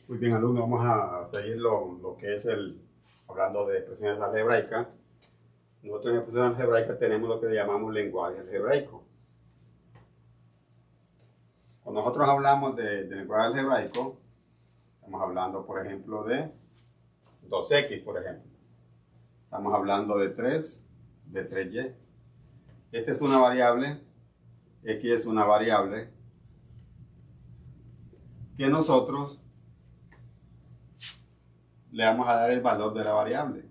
Muy bien, alumnos, vamos a seguir lo que es hablando de expresiones algebraicas. Nosotros en expresiones algebraicas tenemos lo que llamamos lenguaje algebraico. Cuando nosotros hablamos de lenguaje algebraico, estamos hablando, por ejemplo, de 2x, por ejemplo. Estamos hablando de 3y. Esta es una variable, x es una variable que nosotros le vamos a dar el valor de la variable.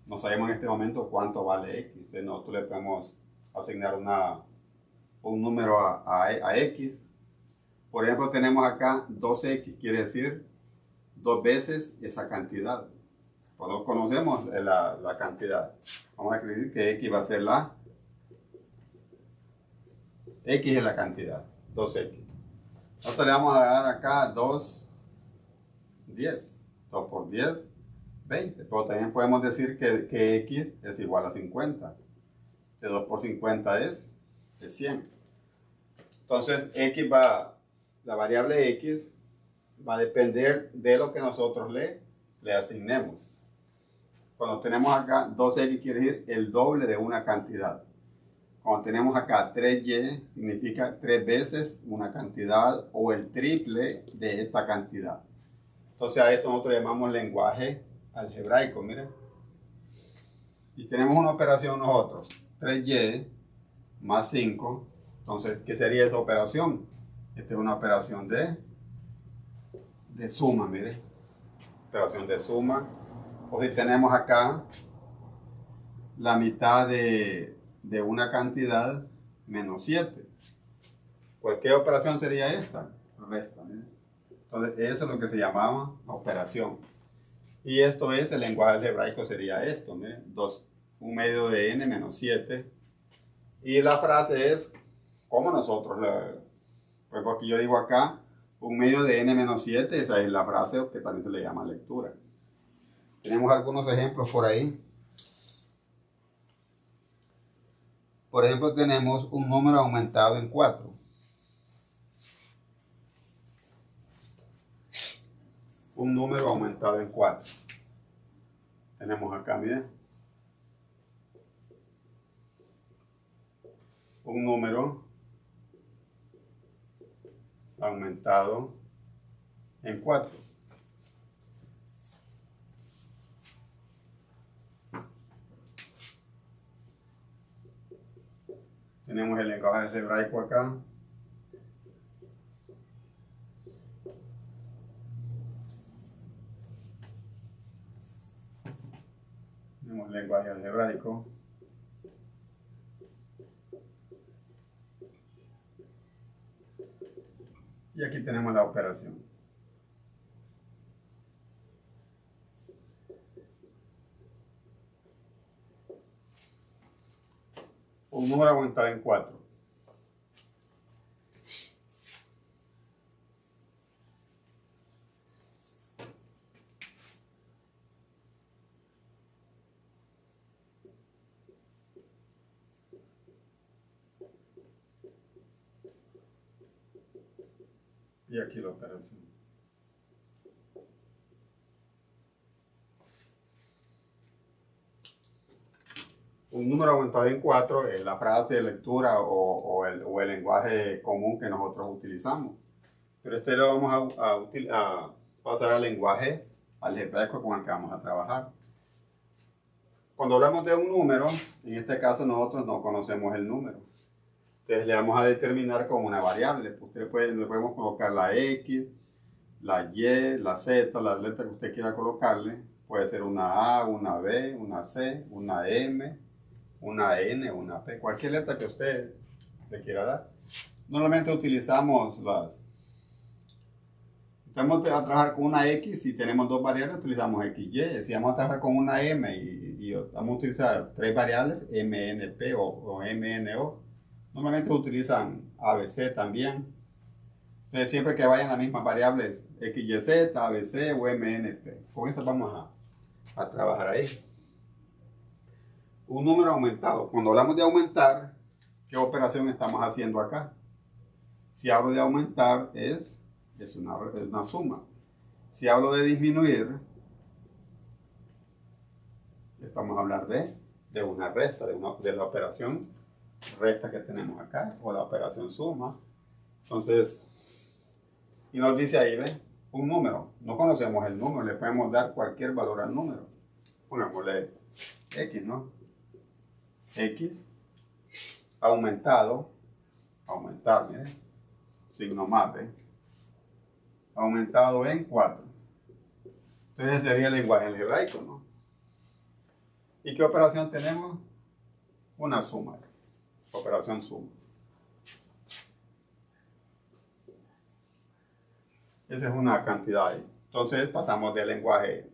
No sabemos en este momento cuánto vale x. Entonces nosotros le podemos asignar un número a x. Por ejemplo, tenemos acá 2x, quiere decir 2 veces esa cantidad. Cuando conocemos la cantidad, vamos a escribir que x va a ser x es la cantidad, 2x. Nosotros le vamos a dar acá 10. 2 por 10, 20. Pero también podemos decir que x es igual a 50. De 2 por 50 es 100. Entonces, la variable x va a depender de lo que nosotros le asignemos. Cuando tenemos acá 2x quiere decir el doble de una cantidad. Cuando tenemos acá 3y significa 3 veces una cantidad o el triple de esta cantidad. Entonces a esto nosotros llamamos lenguaje algebraico, miren. Y tenemos una operación nosotros, 3y más 5. Entonces, ¿qué sería esa operación? Esta es una operación de suma, miren. Operación de suma. O si tenemos acá la mitad de una cantidad menos 7. Pues, ¿qué operación sería esta? Resta, miren. Entonces, eso es lo que se llamaba operación. Y esto es, el lenguaje algebraico sería esto, miren, 1 medio de n menos 7. Y la frase es, como nosotros, pues aquí yo digo acá, 1 medio de n menos 7, esa es la frase que también se le llama lectura. Tenemos algunos ejemplos por ahí. Por ejemplo, tenemos un número aumentado en 4. Un número aumentado en 4. Tenemos acá, miren. Un número aumentado en 4. Tenemos el lenguaje algebraico acá. Tenemos el lenguaje algebraico. Y aquí tenemos la operación. Un número aumentado en 4. Y aquí la operación. Un número aumentado en 4 es la frase de lectura o el lenguaje común que nosotros utilizamos. Pero este lo vamos a pasar al lenguaje algebraico con el que vamos a trabajar. Cuando hablamos de un número, en este caso nosotros no conocemos el número. Entonces le vamos a determinar como una variable. Le podemos colocar la X, la Y, la Z, la letra que usted quiera colocarle. Puede ser una A, una B, una C, una M, una N, una P, cualquier letra que usted le quiera dar. Normalmente utilizamos vamos a trabajar con una X, si tenemos 2 variables utilizamos XY. Si vamos a trabajar con una M y vamos a utilizar 3 variables, MNP o MNO, normalmente utilizan ABC también. Entonces siempre que vayan las mismas variables XYZ, ABC o MNP. Con estas vamos a trabajar ahí. Un número aumentado. Cuando hablamos de aumentar, ¿qué operación estamos haciendo acá? Si hablo de aumentar es una suma. Si hablo de disminuir, vamos a hablar de una resta, de la operación resta que tenemos acá, o la operación suma. Entonces, y nos dice ahí, ¿ves? Un número. No conocemos el número, le podemos dar cualquier valor al número. Pongámosle X, ¿no? X aumentado, aumentar, miren, signo más, ¿ves? Aumentado en 4. Entonces ese sería el lenguaje algebraico, ¿no? ¿Y qué operación tenemos? Una suma, operación suma. Esa es una cantidad ahí. Entonces pasamos del lenguaje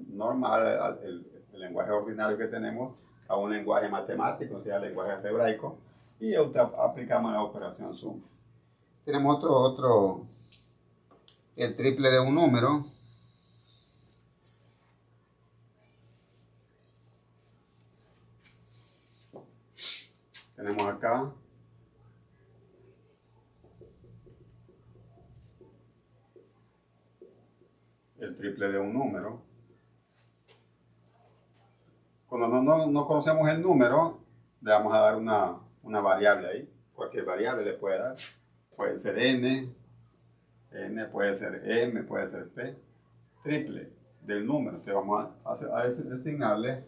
normal, el lenguaje ordinario que tenemos, a un lenguaje matemático, o sea, el lenguaje algebraico, y aplicamos la operación suma. Tenemos el triple de un número. Tenemos acá el triple de un número. Cuando no conocemos el número, le vamos a dar una variable ahí. Cualquier variable le puede dar. Puede ser n, puede ser m, puede ser p. Triple del número. Entonces vamos a designarle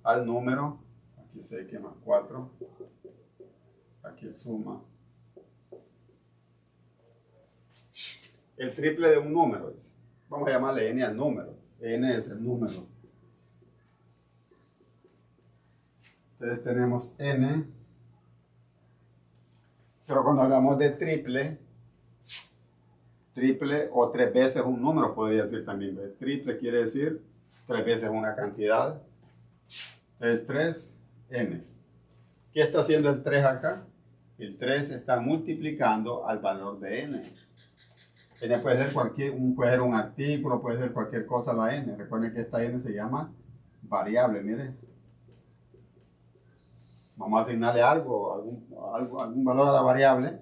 al número, aquí es x más 4, aquí es suma. El triple de un número. Vamos a llamarle n al número. N es el número. Entonces tenemos n. Pero cuando hablamos de triple o 3 veces un número, podría decir también. Triple quiere decir 3 veces una cantidad. Es 3n. ¿Qué está haciendo el 3 acá? El 3 está multiplicando al valor de n. N puede ser puede ser un artículo, puede ser cualquier cosa la n. Recuerden que esta n se llama variable, miren. Vamos a asignarle algún valor a la variable,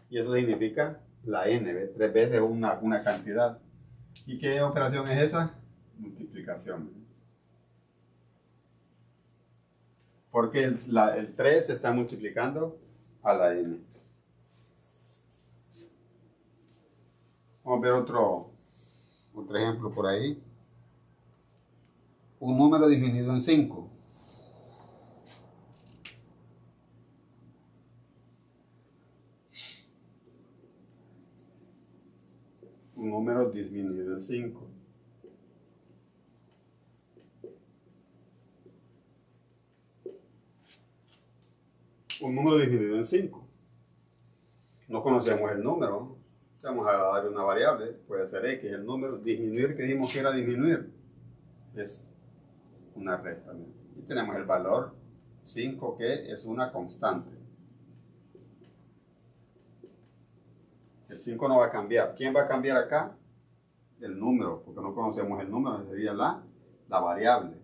y eso significa la n, ¿ves? 3 veces una cantidad. ¿Y qué operación es esa? Multiplicación. Porque el 3 se está multiplicando a la n. Vamos a ver otro ejemplo por ahí. Un número disminuido en 5. Un número disminuido en 5. Un número disminuido en 5. No conocemos el número. Vamos a dar una variable, puede ser x, el número. Disminuir, que dijimos que era disminuir, es una resta. Y tenemos el valor 5, que es una constante. El 5 no va a cambiar. ¿Quién va a cambiar acá? El número, porque no conocemos el número, sería la variable.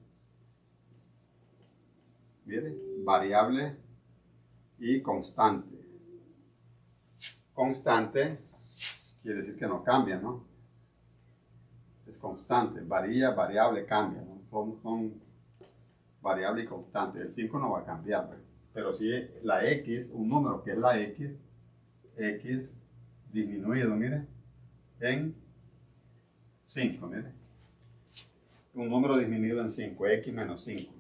Miren, variable y constante. Constante quiere decir que no cambia, ¿no? Es constante, varía, variable, cambia, ¿no? Son variable y constante. El 5 no va a cambiar, ¿verdad? Pero si la x, un número que es la x disminuido, miren, en 5, miren. Un número disminuido en 5, x menos 5.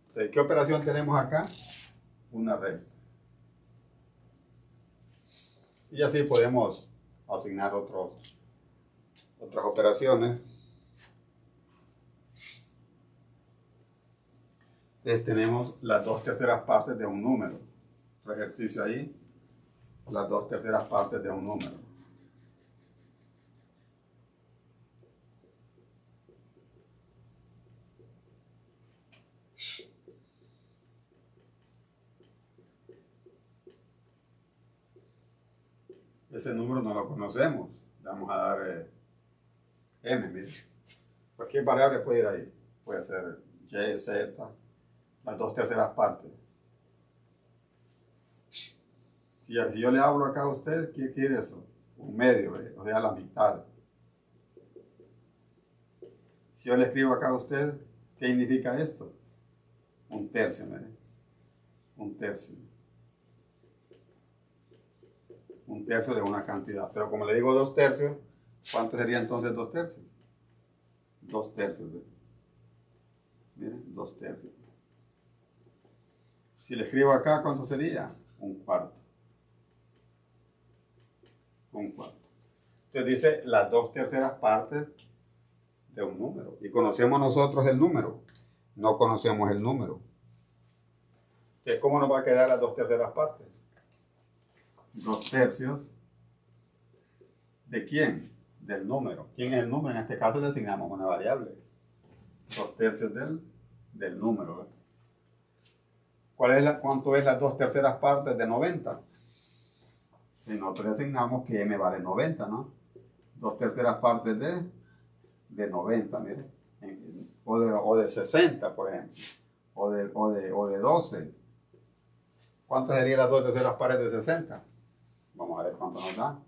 Entonces, ¿qué operación tenemos acá? Una resta. Y así podemos asignar otras operaciones. Entonces tenemos las 2/3 partes de un número. Otro ejercicio ahí. Las 2/3 partes de un número. Ese número no lo conocemos. Vamos a dar m, miren. Cualquier variable puede ir ahí. Puede ser y, z, las 2/3 partes. Si yo le hablo acá a usted, ¿qué quiere eso? Un medio, o sea, la mitad. Si yo le escribo acá a usted, ¿qué significa esto? Un tercio, miren. Un tercio. Un tercio de una cantidad. Pero como le digo 2 tercios, ¿cuánto sería entonces 2 tercios? 2 tercios. Miren, 2 tercios. Si le escribo acá, ¿cuánto sería? Un cuarto. Un cuarto. Entonces dice las 2 terceras partes de un número. Y conocemos nosotros el número. No conocemos el número. Entonces, ¿cómo nos va a quedar las 2 terceras partes? 2 tercios. ¿De quién? Del número. ¿Quién es el número? En este caso le asignamos una variable. 2 tercios del número. ¿Verdad? ¿Cuánto es las 2 terceras partes de 90? Si nosotros le asignamos que m vale 90, ¿no? 2 terceras partes de 90, mire. O de 60, por ejemplo. O de 12. ¿Cuánto serían las 2 terceras partes de 60? Vamos a ver cuánto nos da.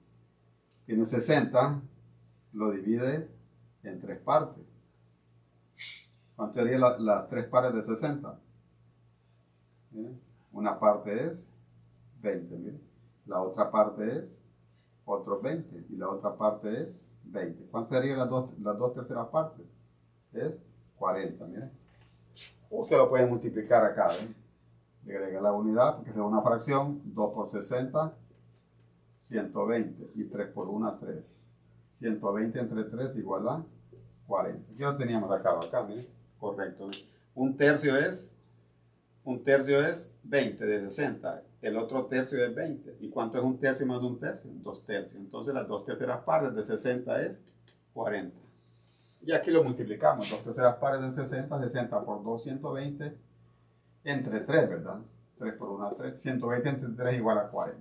Tiene 60, lo divide en 3 partes. ¿Cuánto serían las 3 pares de 60? Miren, una parte es 20, miren. La otra parte es otros 20 y la otra parte es 20. ¿Cuánto serían las dos terceras partes? Es 40, miren. Usted lo puede multiplicar acá, ¿eh? Le agrega la unidad porque es una fracción. 2 por 60, 120 y 3 por 1, 3. 120 entre 3 igual a 40. ¿Qué lo teníamos acá, miren? Correcto. Un tercio es 20 de 60. El otro tercio es 20. ¿Y cuánto es un tercio más un tercio? 2 tercios. Entonces las 2 terceras partes de 60 es 40. Y aquí lo multiplicamos. 2 terceras partes de 60, 60 por 2, 120 entre 3, ¿verdad? 3 por 1, 3. 120 entre 3 igual a 40.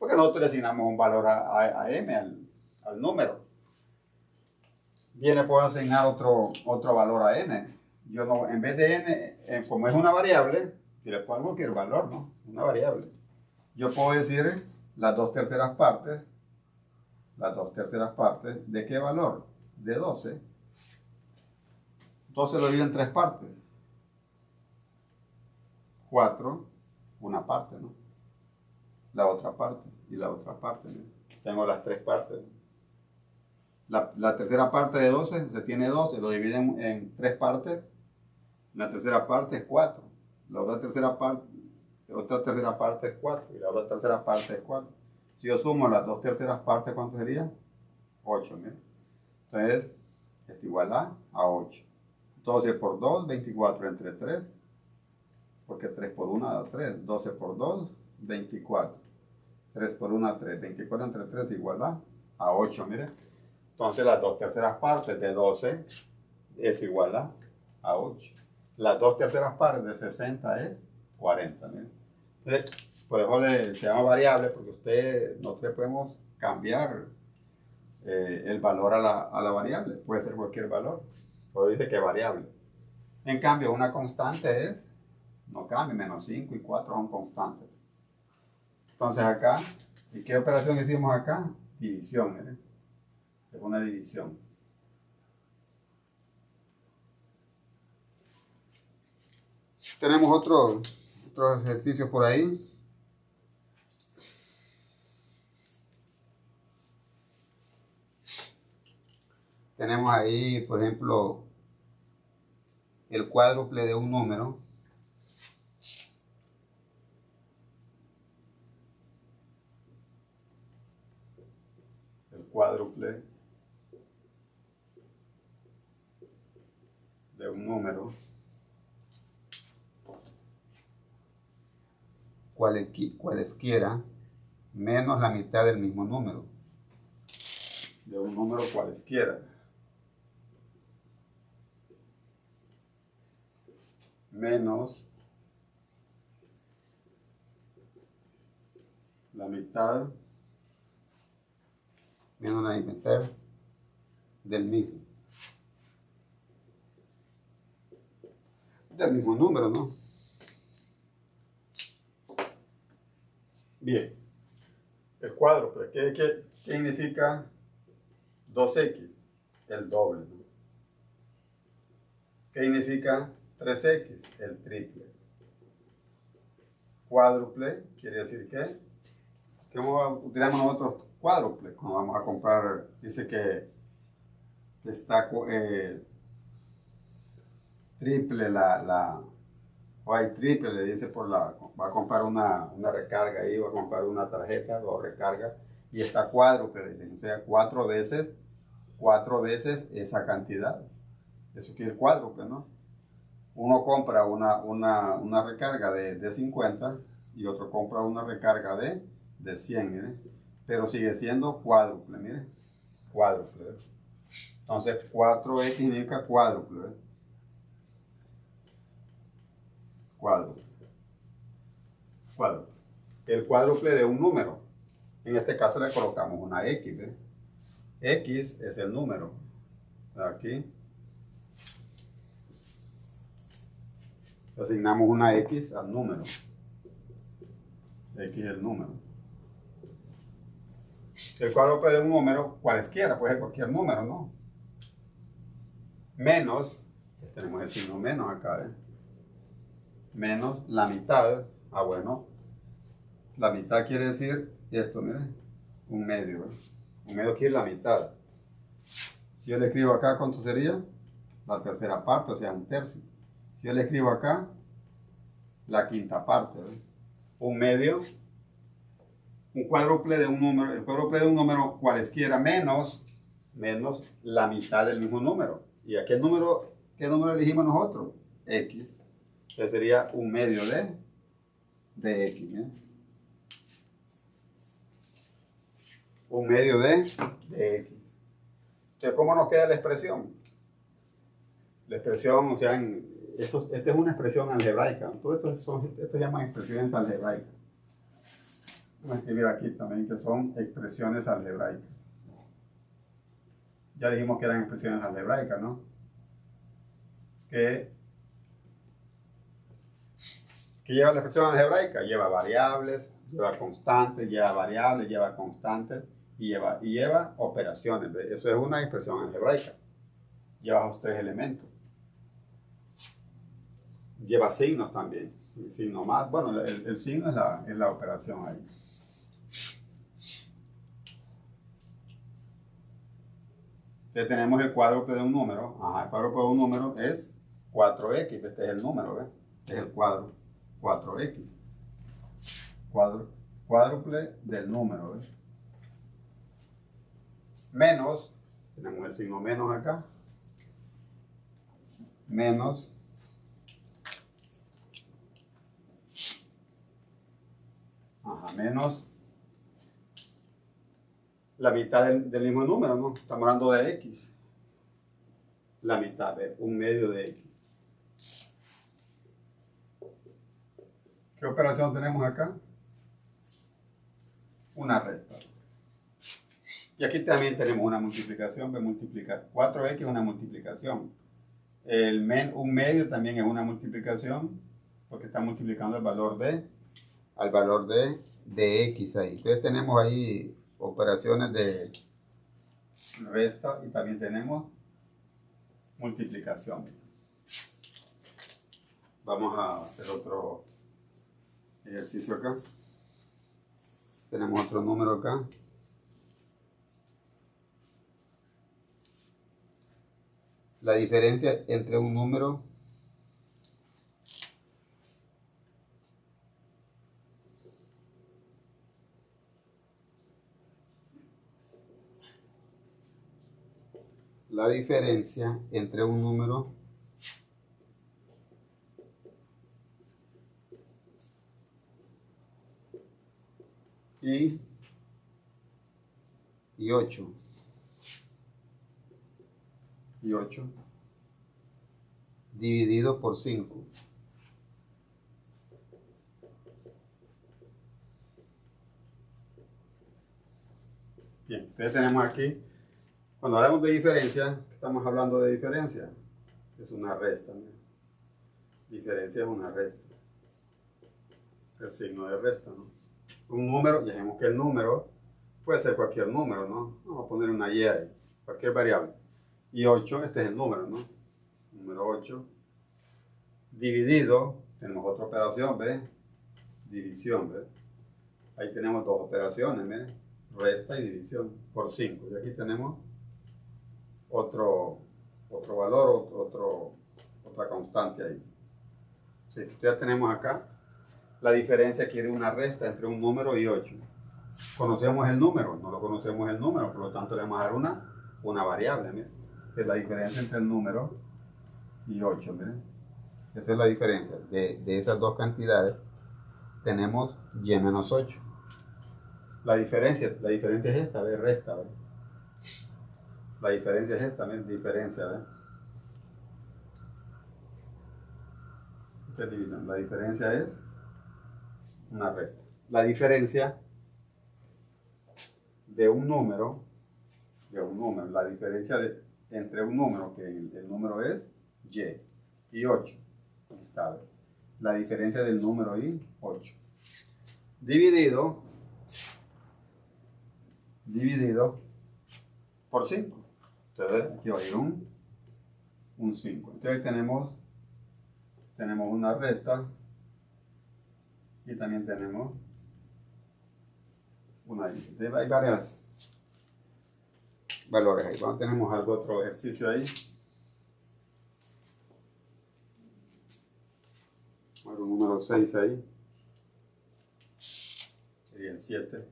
Porque nosotros le asignamos un valor a m, al número. Bien, le puedo asignar otro valor a n. Yo no, en vez de n, como es una variable, yo le pongo cualquier valor, ¿no? Una variable. Yo puedo decir las 2 terceras partes. Las 2 terceras partes, ¿de qué valor? De 12. 12 lo divido en 3 partes. 4, una parte, ¿no? La otra parte y la otra parte, ¿no? Tengo las 3 partes. La tercera parte de 12, se tiene 12, lo dividen en 3 partes. La tercera parte es 4. La otra tercera parte es 4. Y la otra tercera parte es 4. Si yo sumo las 2 terceras partes, ¿cuánto sería? 8, ¿no? Entonces, esto igual a 8. 12 por 2, 24 entre 3. Porque 3 por 1 da 3. 12 por 2, 24. 3 por 1, 3. 24 entre 3 igual a 8, miren. Entonces las 2 terceras partes de 12 es igual a 8. Las 2 terceras partes de 60 es 40. ¿Miren? Entonces, por eso se llama variable porque nosotros le podemos cambiar el valor a la variable. Puede ser cualquier valor. Pero dice que es variable. En cambio, una constante no cambia, menos 5 y 4 son constantes. Entonces acá, ¿y qué operación hicimos acá? División, ¿miren? Es una división. Tenemos otros ejercicios por ahí. Tenemos ahí, por ejemplo, el cuádruple de un número. El cuádruple de un número. Cualesquiera menos la mitad del mismo número. De un número cualesquiera. Menos la mitad del mismo número, ¿no? Bien, el cuádruple, ¿qué significa 2x? El doble, ¿no? ¿Qué significa 3x? El triple. Cuádruple quiere decir que ¿cómo utilizamos nosotros cuádruple? Cuando vamos a comprar, dice que está triple o hay triple, le dice va a comprar una recarga ahí, va a comprar una tarjeta o recarga, y está cuádruple, le dicen, o sea, cuatro veces esa cantidad. Eso quiere cuádruple, ¿no? Uno compra una recarga de 50 y otro compra una recarga de 100, mire, pero sigue siendo cuádruple, mire, cuádruple, ¿ves? Entonces 4x significa cuádruple, ¿ves? Cuádruple. El cuádruple de un número. En este caso le colocamos una X, ¿ves? X es el número. Aquí asignamos una X al número. X es el número. El cuádruple de un número, cualesquiera, puede ser cualquier número, ¿no? Menos, tenemos el signo menos acá, ¿ves? Menos la mitad. Ah, bueno, la mitad quiere decir esto, miren, un medio, ¿ves? Un medio quiere la mitad. Si yo le escribo acá, ¿cuánto sería? La tercera parte, o sea, un tercio. Si yo le escribo acá, la quinta parte, ¿ves? Un medio, un cuádruple de un número, el cuádruple de un número cualesquiera menos la mitad del mismo número. ¿Y a qué número elegimos nosotros? X. Que sería un medio de X, ¿eh? Un medio de X. Entonces, ¿cómo nos queda la expresión? La expresión, o sea, esta es una expresión algebraica. Todo esto se llaman expresiones algebraicas. Vamos a escribir aquí también que son expresiones algebraicas. Ya dijimos que eran expresiones algebraicas, ¿no? ¿Qué lleva la expresión algebraica? Lleva variables, lleva constantes, lleva variables, lleva constantes y lleva operaciones. Eso es una expresión algebraica. Lleva los tres elementos. Lleva signos también. El signo más, bueno, el signo es la operación ahí. Entonces tenemos el cuádruple de un número. Ajá, el cuádruple de un número es 4x. Este es el número, ¿ves? Es el cuadro. 4x. Cuádruple del número, ¿ves? Menos, tenemos el signo menos acá. Menos menos la mitad del mismo número, ¿no? Estamos hablando de X. La mitad, de un medio de X. ¿Qué operación tenemos acá? Una resta. Y aquí también tenemos una multiplicación, multiplicar 4x es una multiplicación. Un medio también es una multiplicación, porque está multiplicando al valor de x ahí. Entonces tenemos ahí operaciones de resta y también tenemos multiplicación. Vamos a hacer otro ejercicio acá. Tenemos otro número acá. La diferencia entre un número y 8 dividido por 5. Bien, entonces tenemos aquí, cuando hablamos de diferencia, estamos hablando de diferencia. Es una resta, ¿no? Diferencia es una resta. El signo de resta, ¿no? Un número, ya vemos que el número puede ser cualquier número, ¿no? Vamos a poner una y ahí, cualquier variable. Y 8, este es el número, ¿no? número 8, dividido, tenemos otra operación, ¿ves? División, ¿ves? Ahí tenemos dos operaciones, miren, resta y división, por 5. Y aquí tenemos otro valor, otra constante ahí. Sí, ya tenemos acá la diferencia, quiere una resta entre un número y 8. Conocemos el número, no lo conocemos el número, por lo tanto le vamos a dar una variable, miren, que es la diferencia entre el número y 8, miren. Esa es la diferencia. De esas dos cantidades tenemos y menos 8. La diferencia es esta, ¿ves? Resta, ¿ves? La diferencia es esta, ¿ves? Diferencia, ¿ves? Esta es división. La diferencia es una resta. La diferencia de un número, la diferencia entre un número, que el número es y 8. Está, ¿ves? La diferencia del número y 8. Dividido por 5. Entonces aquí va a ir un 5. Entonces tenemos una resta y también tenemos una división. Entonces hay varios valores ahí. Bueno, tenemos otro ejercicio ahí. Algo número 6 ahí. Sería el 7.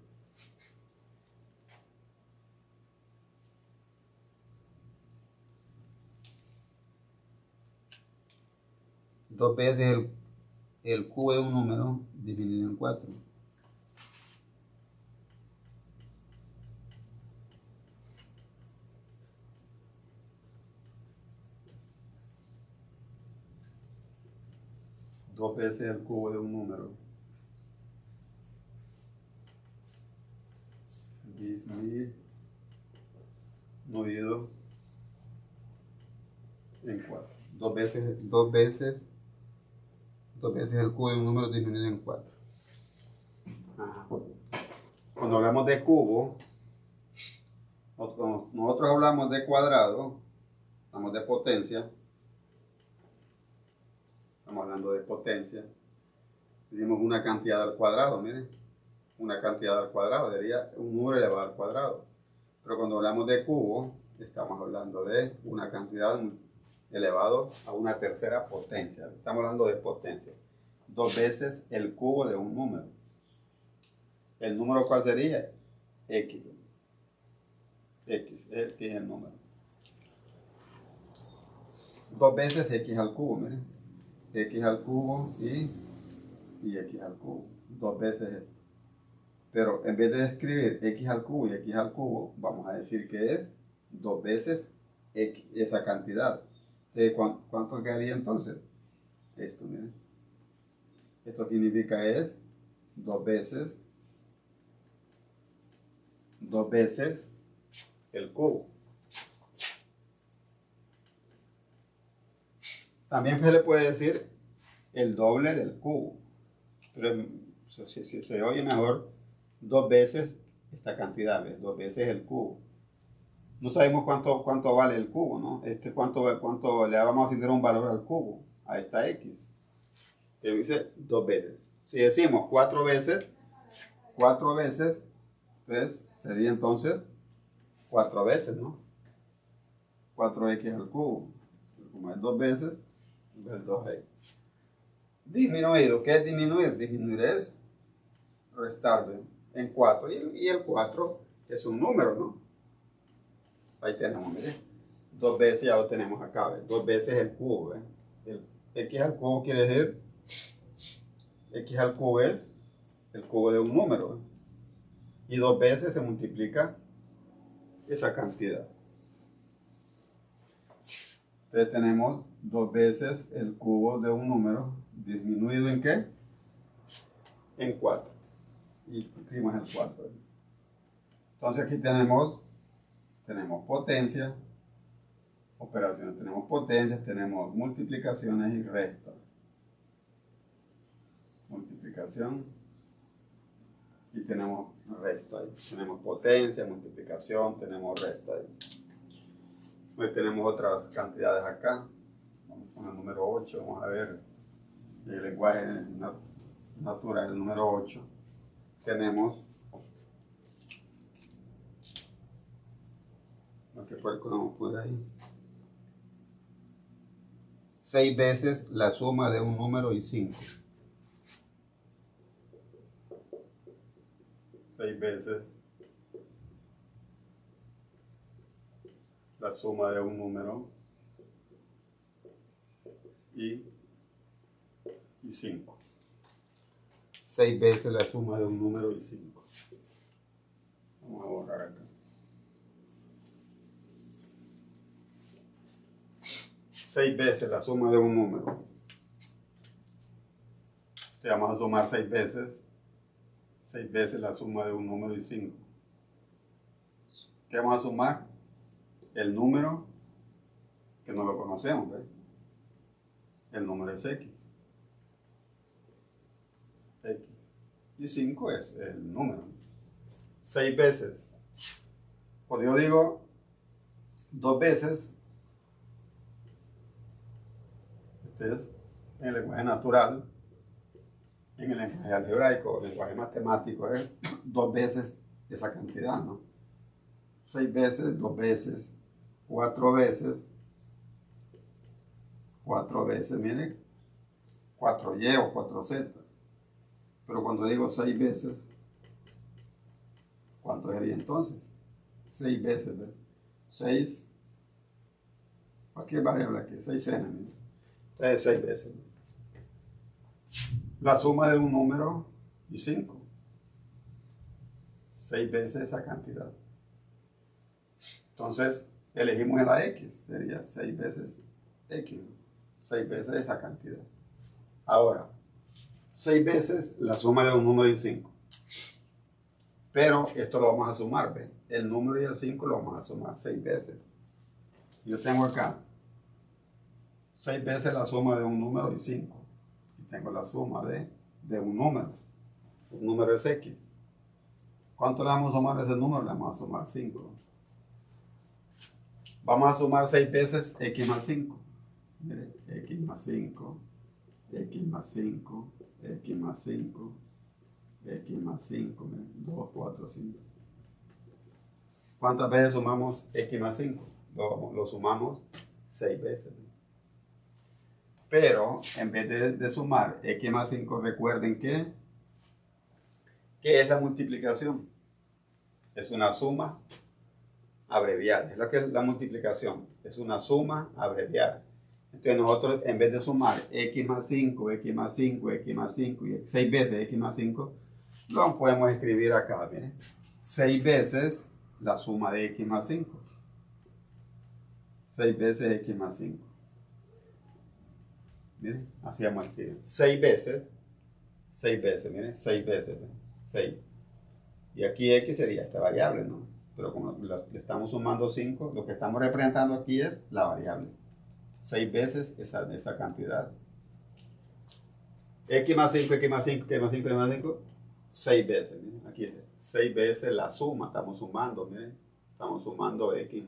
Dos veces el cubo de un número dividido en 4. Dos veces el cubo de un número disminuido en 4. Dos veces el cubo de un número disminuido en 4. Ajá. Cuando hablamos de cubo, nosotros hablamos de cuadrado, hablamos de potencia. Estamos hablando de potencia. Decimos una cantidad al cuadrado, miren. Una cantidad al cuadrado, sería un número elevado al cuadrado. Pero cuando hablamos de cubo, estamos hablando de una cantidad elevado a una tercera potencia. Estamos hablando de potencia. Dos veces el cubo de un número. ¿El número cuál sería? X. X es el número. Dos veces X al cubo, miren. X al cubo y X al cubo. Dos veces esto. Pero en vez de escribir X al cubo y X al cubo, vamos a decir que es dos veces X, esa cantidad. ¿Cuánto quedaría entonces? Esto, miren. Esto significa es dos veces el cubo. También se le puede decir el doble del cubo. Pero si se oye mejor, dos veces esta cantidad, ¿ves? Dos veces el cubo. No sabemos cuánto vale el cubo, ¿no? Cuánto le vamos a asignar un valor al cubo, a esta X. Que dice dos veces. Si decimos cuatro veces, pues sería entonces 4 veces, ¿no? 4x al cubo. Como es dos veces, es 2x. Disminuido. ¿Qué es disminuir? Disminuir es restar en 4. Y el 4 es un número, ¿no? Ahí tenemos, miren. Dos veces ya lo tenemos acá, ¿ves? Dos veces el cubo, ¿ves? El x al cubo quiere decir, x al cubo es el cubo de un número, ¿ves? Y dos veces se multiplica esa cantidad. Entonces tenemos dos veces el cubo de un número disminuido en ¿qué? En 4. Y escribimos el 4. Entonces aquí tenemos potencia, operaciones, tenemos potencias, tenemos multiplicaciones y restas. Multiplicación y tenemos resta ahí. Tenemos potencia, multiplicación, tenemos resta ahí. Pues tenemos otras cantidades acá. número 8, vamos a ver el lenguaje natural, el número 8, tenemos lo que ponemos por ahí. 6 veces la suma de un número y 5. 6 veces la suma de un número y 5. 6 veces la suma de un número y 5. Vamos a borrar acá. 6 veces la suma de un número. Te vamos a sumar 6 veces. 6 veces la suma de un número y 5. ¿Qué vamos a sumar? El número que no lo conocemos, ¿ves? El número es X. X. Y 5 es el número. 6 veces. Cuando yo digo 2 veces, este es en el lenguaje natural, en el lenguaje algebraico, el lenguaje matemático, es 2 veces esa cantidad, ¿no? 6 veces, 2 veces, 4 veces, 4 veces, miren, 4Y o 4Z. Pero cuando digo 6 veces, ¿cuánto sería entonces? 6 veces, ¿ves? 6, cualquier variable aquí, 6n, miren. Entonces 6 veces. La suma de un número y 5. 6 veces esa cantidad. Entonces, elegimos la X, sería 6 veces X, 6 veces esa cantidad. Ahora, 6 veces la suma de un número y 5. Pero esto lo vamos a sumar, ¿ves? El número y el 5 lo vamos a sumar 6 veces. Yo tengo acá 6 veces la suma de un número y 5. Y tengo la suma de un número. Un número es X. ¿Cuánto le vamos a sumar a ese número? Le vamos a sumar 5. Vamos a sumar 6 veces X más 5. Mire, X más 5, X más 5, X más 5, X más 5, mire, 2, 4, 5. ¿Cuántas veces sumamos X más 5? Lo sumamos 6 veces. Pero en vez de sumar X más 5, recuerden que ¿qué es la multiplicación? Es una suma abreviada. Es lo que es la multiplicación. Es una suma abreviada. Entonces nosotros, en vez de sumar X más 5, X más 5, X más 5 y 6 veces X más 5, lo podemos escribir acá, miren. 6 veces la suma de X más 5. 6 veces X más 5. Miren, así vamos a escribir. 6 veces, miren, 6 veces, 6. Y aquí X sería esta variable, ¿no? Pero como le estamos sumando 5, lo que estamos representando aquí es la variable. 6 veces esa cantidad. X más 5, X más 5, X más 5, X más 5, 6 veces. Miren, aquí es 6 veces la suma, estamos sumando, miren. Estamos sumando X,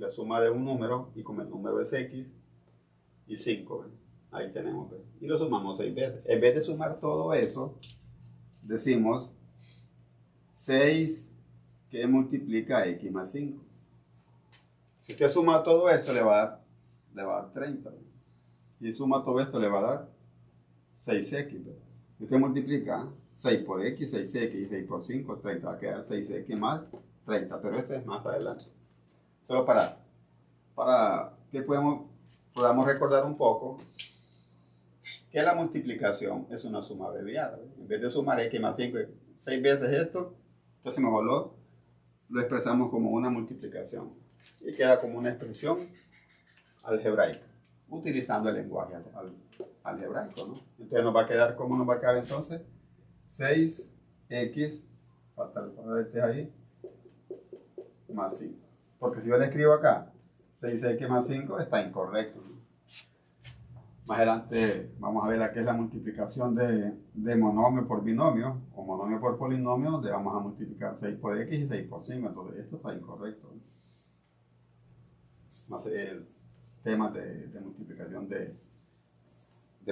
la suma de un número, y como el número es X, y 5, ¿ven? Ahí tenemos, ¿ven? Y lo sumamos 6 veces. En vez de sumar todo eso, decimos 6 que multiplica X más 5. Si usted suma todo esto, le va a dar 30. ¿Ven? Y suma todo esto, le va a dar 6X. ¿Ven? Si usted multiplica 6 por X, 6X, y 6 por 5, 30. Va a quedar 6X más 30. Pero esto es más adelante. Solo para que podamos recordar un poco que la multiplicación es una suma abreviada. En vez de sumar X más 5, 6 veces esto, entonces mejor lo expresamos como una multiplicación. Y queda como una expresión algebraica, utilizando el lenguaje algebraico, ¿no? Entonces nos va a quedar, ¿cómo nos va a quedar entonces? 6X, falta el ahí, más 5. Porque si yo le escribo acá 6X más 5, está incorrecto, ¿no? Más adelante vamos a ver la que es la multiplicación de monomio por binomio, o monomio por polinomio, donde vamos a multiplicar 6 por X y 6 por 5. Entonces esto está incorrecto, ¿no? temas de multiplicación de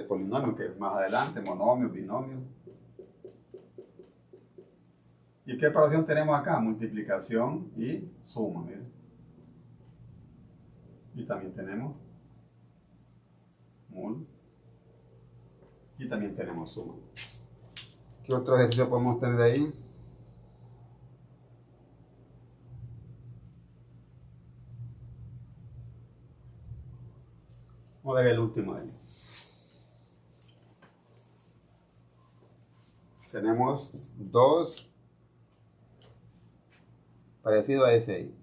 polinomios, que más adelante, monomios, binomios. ¿Y qué operación tenemos acá? Multiplicación y suma, miren. Y también tenemos mul. Y también tenemos suma. ¿Qué otro ejercicio podemos tener ahí? Vamos a ver el último ahí. Tenemos 2 parecido a ese ahí.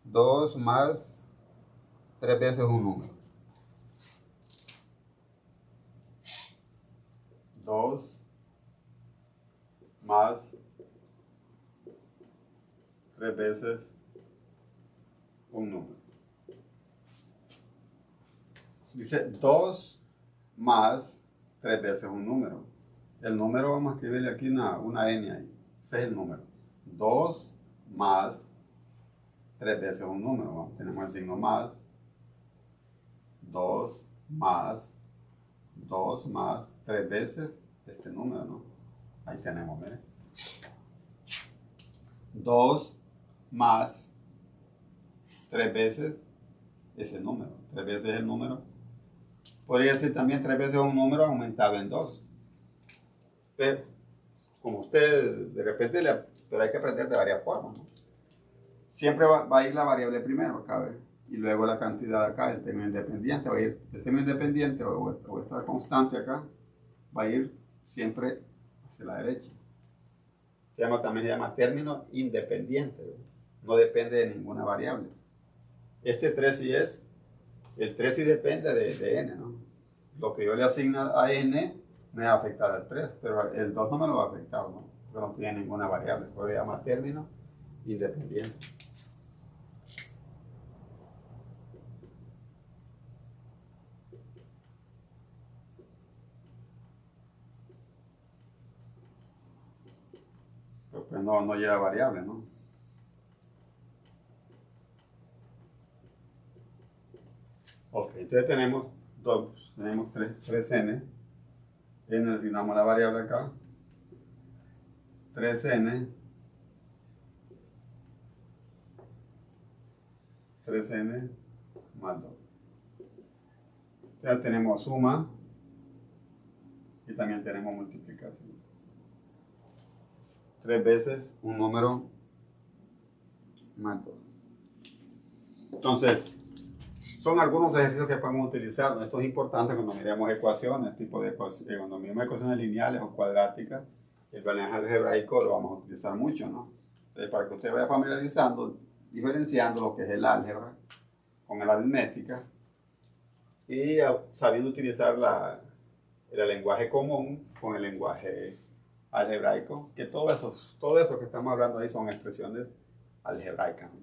2 más 3 veces un número. 2 más 3 veces un número. Dice 2 más 3 veces un número. El número vamos a escribirle aquí una n ahí. Ese es el número. 2 más 3 veces un número. Tenemos el signo más. 2 más 3 veces este número, ¿no? Ahí tenemos, miren. 2 más 3 veces ese número. 3 veces el número. Podría decir también 3 veces un número aumentado en 2. Pero, como usted de repente, pero hay que aprender de varias formas, ¿no? Siempre va a ir la variable primero acá, ¿ves? Y luego la cantidad acá, el término independiente, va a ir, el término independiente o esta constante acá, va a ir siempre hacia la derecha. También se llama término independiente, ¿ves? No depende de ninguna variable. Este 3 sí es, el 3 sí depende de n, ¿no? Lo que yo le asigno a n me va a afectar al 3, pero el 2 no me lo va a afectar, ¿no? Porque no tiene ninguna variable, por eso se llama término independiente. Pero pues no lleva variable, ¿no? Ok, entonces tenemos 3n. Y nos asignamos la variable acá. 3n. 3n más 2. Ya tenemos suma y también tenemos multiplicación. 3 veces un número más 2. Entonces, son algunos ejercicios que podemos utilizar, ¿no? Esto es importante cuando miremos ecuaciones, tipo de cuando miremos ecuaciones lineales o cuadráticas. El balance algebraico lo vamos a utilizar mucho, ¿no? Entonces, para que usted vaya familiarizando, diferenciando lo que es el álgebra con la aritmética y sabiendo utilizar el lenguaje común con el lenguaje algebraico, que todo eso que estamos hablando ahí son expresiones algebraicas, ¿no?